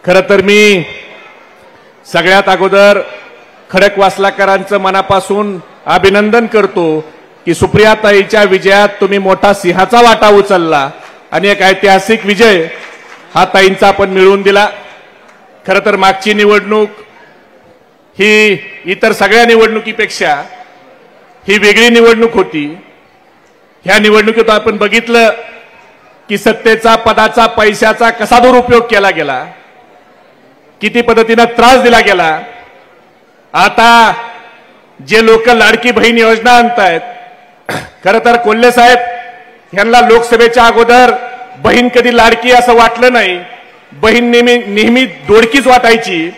खरं तर मी सगळ्यात अगोदर खडकवासलाकरांचं मनापासून अभिनंदन करतो की सुप्रियाताईच्या विजयात तुम्ही मोठा सिंहाचा वाटा उचलला आणि एक ऐतिहासिक विजय हा ताईंचा आपण मिळवून दिला। खरं तर मागची निवडणूक ही इतर सगळ्या निवडणुकीपेक्षा ही वेगळी निवडणूक होती। ह्या निवडणुकीत आपण बघितलं की सत्तेचा पदाचा पैशाचा कसा दुरुपयोग केला गेला, किती पद्धतीने त्रास दिला गेला। आता जे लोक लाडकी बहीण योजना आणतायत, खरं तर कोल्हे साहेब यांना लोकसभेच्या अगोदर बहीण कधी लाडकी असं वाटलं नाही, बहीण नेहमी दोडकीच वाटायची।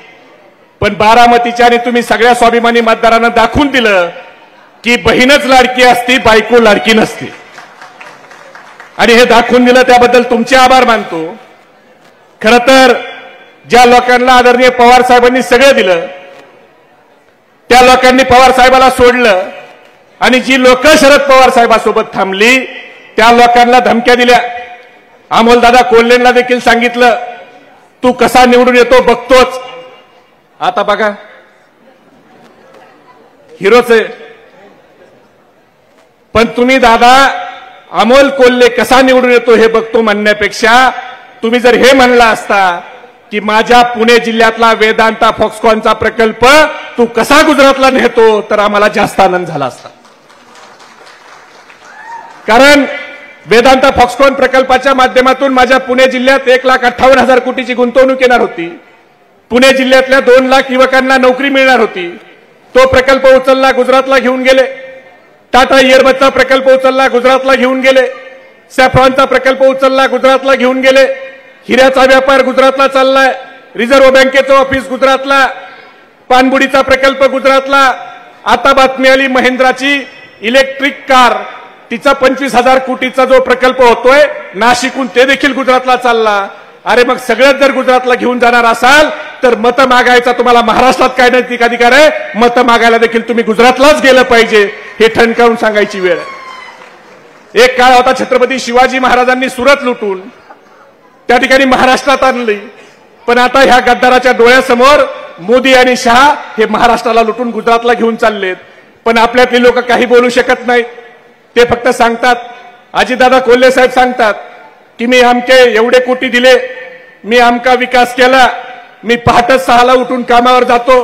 पण बारामतीच्या आणि तुम्ही सगळ्या स्वाभिमानी मतदारांना दाखवून दिलं की बहीणच लाडकी असती, बायको लाडकी नसते। आणि हे दाखवून दिलं त्याबद्दल तुमचे आभार मानतो। खरं तर ज्या लोकांना आदरणीय पवार साहेबांनी सगळं दिलं त्या लोकांनी पवार साहेबाला सोडलं आणि जी लोक शरद पवार साहेबांसोबत थांबली त्या लोकांना धमक्या दिल्या। अमोलदादा कोल्हेंना देखील सांगितलं तू कसा निवडून येतो बघतोच। आता बघा हिरोच आहे, पण तुम्ही दादा अमोल कोल्हे कसा निवडून येतो हे बघतो म्हणण्यापेक्षा तुम्ही जर हे म्हणला असता की माझ्या पुणे जिल्ह्यातला वेदांता फॉक्सकॉनचा प्रकल्प तू कसा गुजरातला नेतो तर आम्हाला जास्त आनंद झाला असता। कारण वेदांता फॉक्सकॉन प्रकल्पाच्या माध्यमातून माझ्या पुणे जिल्ह्यात 1,58,000 कोटीची गुंतवणूक येणार होती। पुणे जिल्ह्यातल्या 2 लाख युवकांना नोकरी मिळणार होती। तो प्रकल्प उचलला, गुजरातला घेऊन गेले। टाटा इयरबसचा प्रकल्प उचलला, गुजरातला घेऊन गेले। सॅफ्रॉनचा प्रकल्प उचलला, गुजरातला घेऊन गेले। हिऱ्याचा व्यापार गुजरातला चाललाय, रिझर्व्ह बँकेचं ऑफिस गुजरातला, पानबुडीचा प्रकल्प गुजरातला। आता बातमी आली महिंद्राची इलेक्ट्रिक कार, तिचा 25,000 कोटीचा जो प्रकल्प होतोय नाशिकहून ते देखील गुजरातला चालला। अरे मग सगळ्यात जर गुजरातला घेऊन जाणार असाल तर मतं मागायचा तुम्हाला महाराष्ट्रात काय नैतिक अधिकार आहे? मतं मागायला देखील तुम्ही गुजरातलाच गेलं पाहिजे हे ठणकावून सांगायची वेळ आहे। एक काळ होता छत्रपती शिवाजी महाराजांनी सुरत लुटून त्या ठिकाणी महाराष्ट्रात आणली, पण आता ह्या गद्दाराच्या डोळ्यासमोर मोदी आणि शहा हे महाराष्ट्राला लुटून गुजरातला घेऊन चाललेत। पण आपल्यातली लोक काही बोलू शकत नाहीत, ते फक्त सांगतात। अजितदादा कोल्हे साहेब सांगतात की मी आमके एवढे कोटी दिले, मी आमका विकास केला, मी पहाटे 6ला उठून कामावर जातो।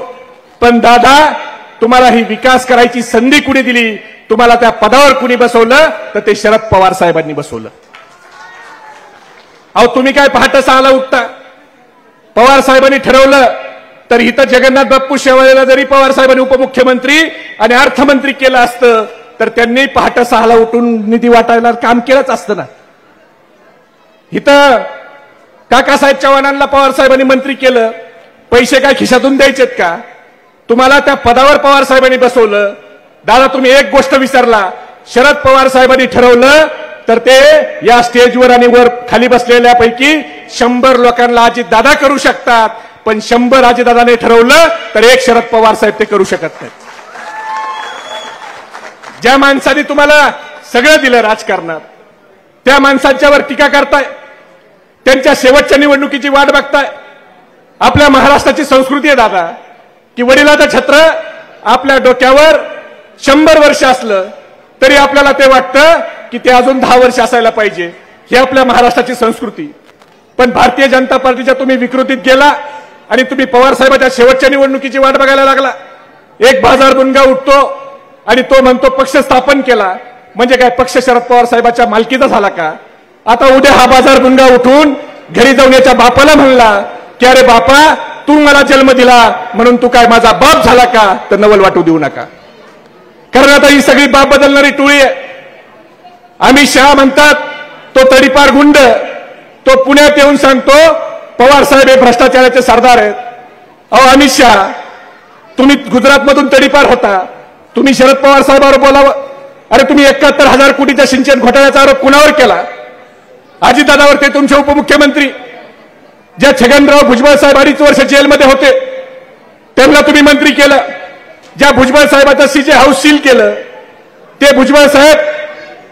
पण दादा तुम्हाला ही विकास करायची संधी कुणी दिली? तुम्हाला त्या पदावर कुणी बसवलं? तर ते शरद पवार साहेबांनी बसवलं। अहो तुम्ही काय पहाटे 6ला उठता? पवार साहेबांनी ठरवलं तर इथं जगन्नाथ बाप्पू शेवाळेला जरी पवार साहेबांनी उपमुख्यमंत्री आणि अर्थमंत्री केलं असतं तर त्यांनी पहाटे 6ला उठून निधी वाटायला काम केलंच असतं ना। इथं काकासाहेब चव्हाणांना पवार साहेबांनी मंत्री केलं, पैसे काय खिशातून द्यायचेत का? तुम्हाला त्या पदावर पवार साहेबांनी बसवलं। दादा तुम्ही एक गोष्ट विसरला, शरद पवार साहेबांनी ठरवलं तर ते या स्टेजवर आणि वर खाली बसलेल्यापैकी 100 लोकांना अजित दादा करू शकतात, पण 100 अजित दादाने ठरवलं तर एक शरद पवार साहेब ते करू शकत नाहीत। ज्या माणसाने तुम्हाला सगळं दिलं राजकारणात त्या माणसांच्यावर टीका करताय, त्यांच्या शेवटच्या निवडणुकीची वाट बघताय। आपल्या महाराष्ट्राची संस्कृती आहे दादा की वडिलाचं छत्र आपल्या डोक्यावर 100 वर्ष असलं तरी आपल्याला ते वाटतं की ते अजून 10 वर्ष असायला पाहिजे, ही आपल्या महाराष्ट्राची संस्कृती। पण भारतीय जनता पार्टीच्या तुम्ही विकृतीत गेला आणि तुम्ही पवार साहेबांच्या शेवटच्या निवडणुकीची वाट बघायला लागला। एक बाजार बुनगा उठतो आणि तो म्हणतो पक्ष स्थापन केला, म्हणजे काय पक्ष शरद पवार साहेबांच्या मालकीचा झाला का? आता उद्या हा बाजार बुनगा उठून घरी जाऊन याच्या बापाला म्हणला की अरे बापा तू मला जन्म दिला म्हणून तू काय माझा बाप झाला का? तर नवल वाटू देऊ नका, कारण आता ही सगळी बाप बदलणारी टोळी आहे। अमित शहा म्हणतात तो तडीपार गुंड, तो पुण्यात येऊन सांगतो पवार साहेब हे भ्रष्टाचाराचे सरदार आहेत। अहो अमित शहा तुम्ही गुजरातमधून तडीपार होता, तुम्ही शरद पवार साहेबांवर बोलावं। अरे तुम्ही 71,000 कोटीच्या सिंचन घोटाळ्याचा आरोप कुणावर केला? अजितदादावर, ते तुमचे उपमुख्यमंत्री। ज्या छगनराव भुजबळ साहेब 2.5 वर्ष जेलमध्ये होते त्यांना तुम्ही मंत्री केलं। ज्या भुजबळ साहेबांचं सीजे हाऊस सील केलं ते भुजबळ साहेब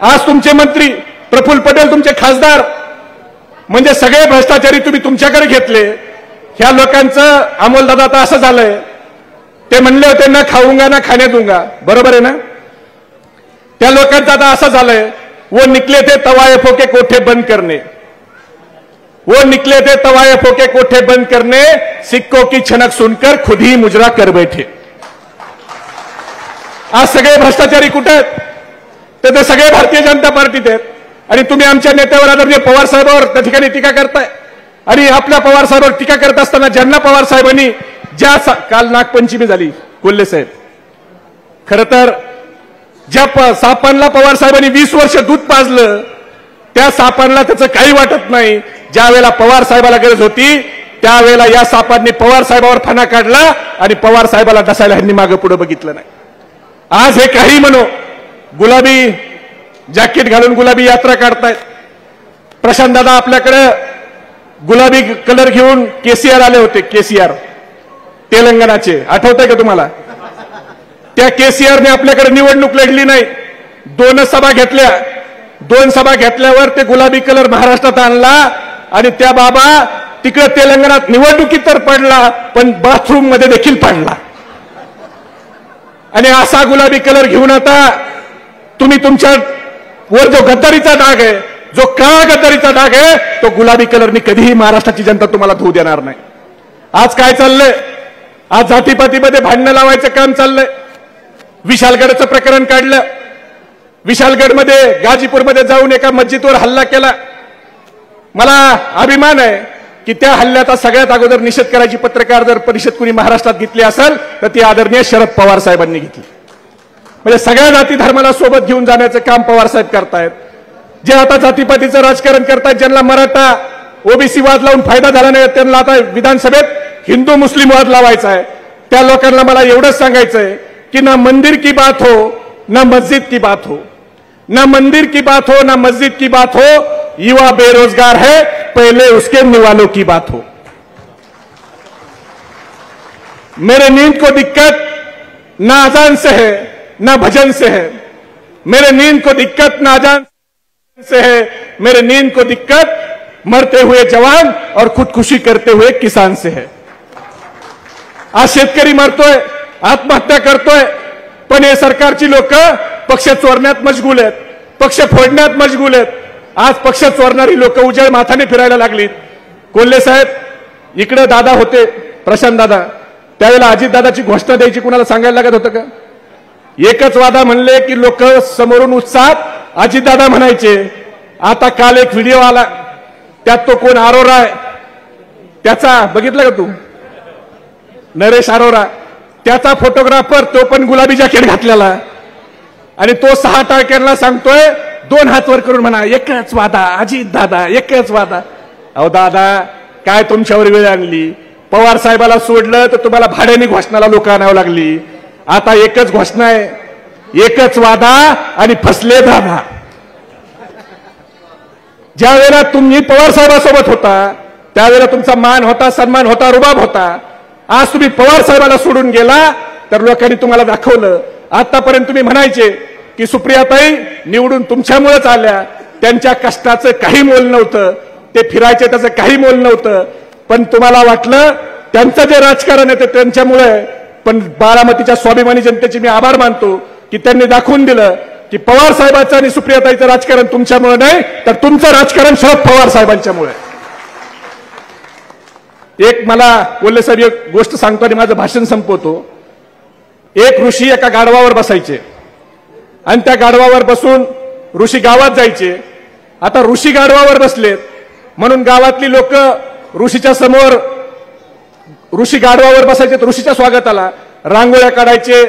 आज तुमचे मंत्री, प्रफुल्ल पटेल तुमचे खासदार, म्हणजे सगळे भ्रष्टाचारी तुम्ही तुमच्याकडे घेतले। ह्या लोकांचं अमोलदादा आता असं झालंय, ते म्हणले होते ना खाऊंगा ना खाने दूंगा, बरोबर आहे ना? त्या लोकांचं आता असं झालंय, वो निकले थे तवायफों के कोठे बंद करने, वो निकले थे तवायफों के कोठे बंद करने, सिक्कों की छनक सुनकर खुद ही मुजरा कर बैठे। आज सगळे भ्रष्टाचारी कुठे आहेत? ते सगळे भारतीय जनता पार्टीत आहेत आणि तुम्ही आमच्या नेत्यावर आदरणीय पवार साहेबांवर त्या ठिकाणी टीका करताय। आणि आपल्या पवार साहेबांवर टीका करत असताना ज्यांना पवार साहेबांनी काल नागपंचमी झाली कोल्हे साहेब, खरं तर ज्या सापांना पवार साहेबांनी 20 वर्ष दूध पाजलं त्या सापांना त्याचं काही वाटत नाही। ज्या वेळेला पवार साहेबाला गरज होती त्यावेळेला या सापांनी पवार साहेबावर फणा काढला आणि पवार साहेबाला डसायला ह्यांनी मागे पुढे बघितलं नाही। आज हे काही म्हणो, गुलाबी जॅकेट घालून गुलाबी यात्रा काढतायत। प्रशांत दादा आपल्याकडे गुलाबी कलर घेऊन केसीआर आले होते, केसीआर तेलंगणाचे, आठवतंय का तुम्हाला? त्या केसीआरने आपल्याकडे निवडणूक लढली नाही, 2 सभा घेतल्या, 2 सभा घेतल्यावर ते गुलाबी कलर महाराष्ट्रात आणला आणि त्या बाबा तिकडे तेलंगणात निवडणुकीत तर पडला पण बाथरूम मध्ये देखील पडला। आणि असा गुलाबी कलर घेऊन आता तुम्ही तुमच्या वर जो गद्दारीचा डाग आहे, जो काळा गद्दारीचा डाग आहे, तो गुलाबी कलरनी कधीही महाराष्ट्राची जनता तुम्हाला धुवू देणार नाही। आज काय चाललंय? आज जातीपातीमध्ये भांडणं लावायचं काम चाललंय। विशालगडचं प्रकरण काढलं, विशालगडमध्ये गाजीपूरमध्ये जाऊन एका मस्जिदवर हल्ला केला। मला अभिमान आहे की त्या हल्ल्याचा सगळ्यात अगोदर निषेध करायची पत्रकार जर परिषद कुणी महाराष्ट्रात घेतली असेल तर ती आदरणीय शरद पवार साहेबांनी घेतली। म्हणजे सगळ्या जाती धर्माला सोबत घेऊन जाण्याचं काम पवार साहेब करतायत। जे आता जातीपातीचं राजकारण करतायत, ज्यांना मराठा ओबीसी वाद लावून फायदा झाला नाही, त्यांना आता विधानसभेत हिंदू मुस्लिम वाद लावायचा आहे, त्या लोकांना मला एवढंच सांगायचंय कि ना मंदिर की बात हो ना मस्जिद की बात हो, ना मंदिर की बात हो ना मस्जिद की बात हो, युवा बेरोजगार है पहले उसके निवालों की बात हो। मेरे नींद को दिक्कत ना अजान से है ना भजन से है, मेरे नींद को दिक्कत ना अजान से है, मेरे नींद को दिक्कत मरते हुए जवान और खुदकुशी करते हुए किसान से है। आज शेतकरी मरतोय, आत्महत्या करतोय, पण हे सरकारची लोक पक्ष चोरण्यात मशगूल आहेत, पक्ष फोडण्यात मशगूल आहेत। आज पक्ष चोरणारी लोक उजळ माथाने फिरायला लागलीत। कोल्हे साहेब इकडे दादा होते, प्रशांत दादा, त्यावेळेला अजित दादाची घोषणा द्यायची कुणाला सांगायला लागत होतं का? एकच वादा म्हणले की लोक समोरून उत्साहात अजित दादा म्हणायचे। आता काल एक व्हिडिओ आला, त्यात तो कोण अरोरा आहे त्याचा बघितलं का तू? नरेश अरोरा, त्याचा फोटोग्राफर, तो पण गुलाबी जॅकेट घातलेला आणि तो 6 टाळक्यांना सांगतोय 2 हात वर करून म्हणा एकच वादा अजित दादा, एकच वादा। अहो दादा, काय तुमच्यावर वेळ आणली? पवार साहेबाला सोडलं तर तुम्हाला भाड्याने घोषणाला लोक आणावं लागली। आता एकच घोषणा आहे, एकच वादा आणि फसले दादा। ज्या वेळेला तुम्ही पवार साहेबांसोबत होता त्यावेळेला तुमचा मान होता, सन्मान होता, रुबाब होता। आज तुम्ही पवार साहेबाला सोडून गेला तर लोकांनी तुम्हाला दाखवलं। आतापर्यंत तुम्ही म्हणायचे की सुप्रियाताई निवडून तुमच्यामुळेच आल्या, त्यांच्या कष्टाचं काही मोल नव्हतं, ते फिरायचे त्याचं काही मोल नव्हतं, पण तुम्हाला वाटलं त्यांचं जे राजकारण आहे ते त्यांच्यामुळे। पण बारामतीच्या स्वाभिमानी जनतेचे मी आभार मानतो की त्यांनी दाखवून दिलं की पवार साहेबांचं आणि सुप्रियाताईचं राजकारण तुमच्यामुळे नाही तर तुमचं राजकारण शरद पवार साहेबांच्यामुळे। एक मला कोल्हे साहेब एक गोष्ट सांगतो आणि माझं भाषण संपवतो। एक ऋषी एका गाढवावर बसायचे आणि त्या गाढवावर बसून ऋषी गावात जायचे। आता ऋषी गाढवावर बसलेत म्हणून गावातली लोक ऋषीच्या समोर, ऋषी गाढवावर बसायचे तर ऋषीच्या स्वागताला रांगोळ्या काढायचे,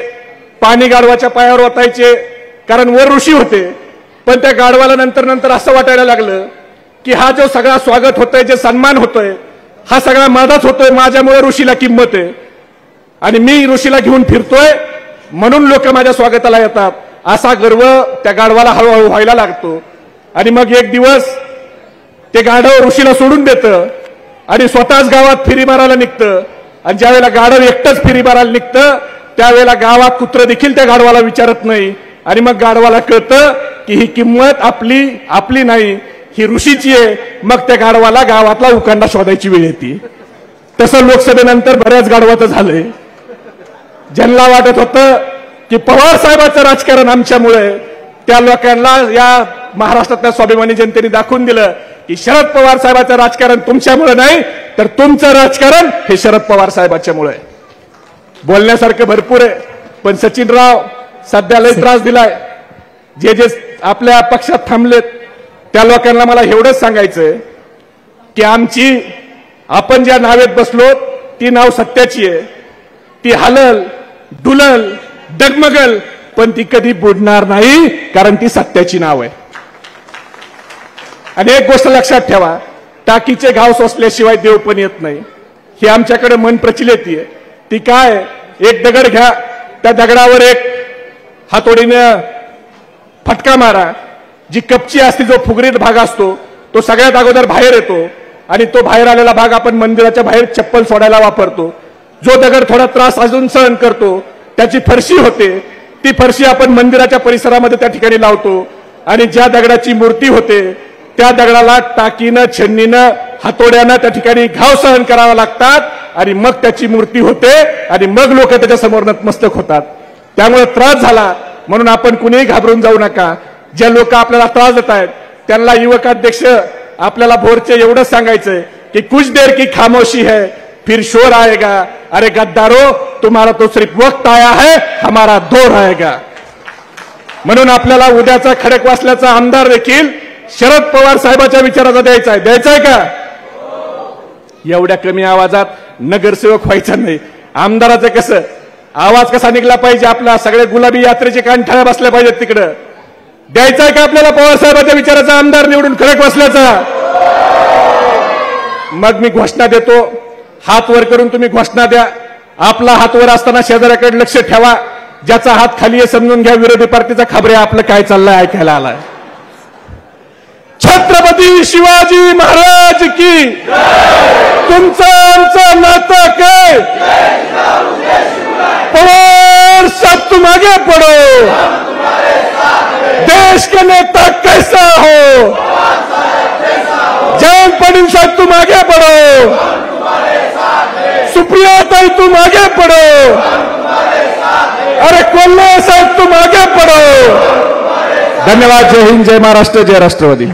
पाणी गाढवाच्या पायावर ओतायचे, कारण वर ऋषी होते। पण त्या गाढवाला नंतर नंतर असं वाटायला लागलं की हा जो सगळा स्वागत होतोय, जे सन्मान होतोय, हा सगळा माझाच होतोय, माझ्यामुळे ऋषीला किंमत आहे आणि मी ऋषीला घेऊन फिरतोय म्हणून लोक माझ्या स्वागताला येतात, असा गर्व त्या गाढवाला हळूहळू व्हायला लागतो। आणि मग एक दिवस ते गाढव ऋषीला सोडून देतं आणि स्वतःच गावात फेरी मारायला निघतं आणि ज्यावेळेला गाढव एकटंच फेरी मारायला निघतं त्यावेळेला गावात कुत्रं देखील त्या गाढवाला विचारत नाही आणि मग गाढवाला कळतं की ही किंमत आपली नाही, ही ऋषीची आहे। मग त्या गाढवाला गावातला उकांडा शोधायची वेळ येते। तसं लोकसभेनंतर बऱ्याच गाढवाचं झालंय. ज्यांना वाटत होतं की पवार साहेबांचं राजकारण आमच्यामुळे, त्या लोकांना या महाराष्ट्रातल्या स्वाभिमानी जनतेने दाखवून दिलं की शरद पवार साहेबांचं राजकारण तुमच्यामुळे नाही, तर तुमचं राजकारण हे शरद पवार साहेबांच्यामुळे. बोलण्यासारखं भरपूर आहे, पण सचिनराव सध्या लय त्रास दिलाय. जे जे आपल्या पक्षात थांबलेत त्या लोकांना मला एवढंच सांगायचंय की आपण ज्या नावेत बसलो ती नाव सत्याची आहे. ती हलल डुलल डगमगल, पण ती कधी बुडणार नाही, कारण ती सत्याची नाव आहे. आणि एक गोष्ट लक्षात ठेवा, टाकीचे घाव सोसल्याशिवाय देव पण येत नाही. ही आमच्याकडे मन प्रचलित आहे. ती काय, एक दगड घ्या, त्या दगडावर एक हातोडीनं फटका मारा. जी कपची असते, जो फुगरीत भाग असतो, तो सगळ्यात अगोदर बाहेर येतो आणि तो बाहेर आलेला भाग आपण मंदिराच्या बाहेर चप्पल सोडायला वापरतो. जो दगड थोडा त्रास अजून सहन करतो त्याची फरशी होते. ती फरशी आपण मंदिराच्या परिसरामध्ये त्या ठिकाणी लावतो. आणि ज्या दगडाची मूर्ती होते त्या दगडाला टाकीनं छन्नीनं हातोड्यानं त्या ठिकाणी घाव सहन करावे लागतात आणि मग त्याची मूर्ती होते आणि मग लोक त्याच्या समोर नतमस्तक होतात. त्यामुळे त्रास झाला म्हणून आपण कुणीही घाबरून जाऊ नका. ज्या लोक आपल्याला त्रास देत आहेत त्यांना युवकाध्यक्ष आपल्याला भोरचे एवढंच सांगायचंय की कुछ देर की खामोशी है फिर शोर आएगा. अरे गद्दारो, तुम्हारा तो सिर्फ वक्त आया है, हमारा दौर आएगा. म्हणून आपल्याला उद्याचा खडकवासल्याचा आमदार देखील शरद पवार साहेबांच्या विचाराचा द्यायचा का? एवढ्या कमी आवाजात नगरसेवक व्हायचा नाही. आमदाराचं कसं आवाज कसा निघला पाहिजे, आपला सगळे गुलाबी यात्रेचे कानठाळ्या बसल्या पाहिजेत तिकडं. द्यायचाय का आपल्याला पवार साहेबांच्या विचाराचा आमदार निवडून खडकवासल्याचा? मग मी घोषणा देतो, हात वर करून तुम्ही घोषणा द्या. आपला हात वर असताना शेजाऱ्याकडे लक्ष ठेवा. ज्याचा हात खाली आहे समजून घ्या विरोधी पार्टीचा खबऱ्या आपलं काय चाललंय ऐकायला आलाय. छत्रपती शिवाजी महाराज की तुमचं आमचं नातं काय? पवार साहब तुम आगे पढ़ो, देश का नेता कैसा हो? जयंत पाटिल साहब तुम आगे बढ़ो, सुप्रिया ताई तुम आगे बढ़ो, अरे कोल्हे साहब तुम आगे बढ़ो. धन्यवाद. जय हिंद, जय महाराष्ट्र, जय राष्ट्रवादी.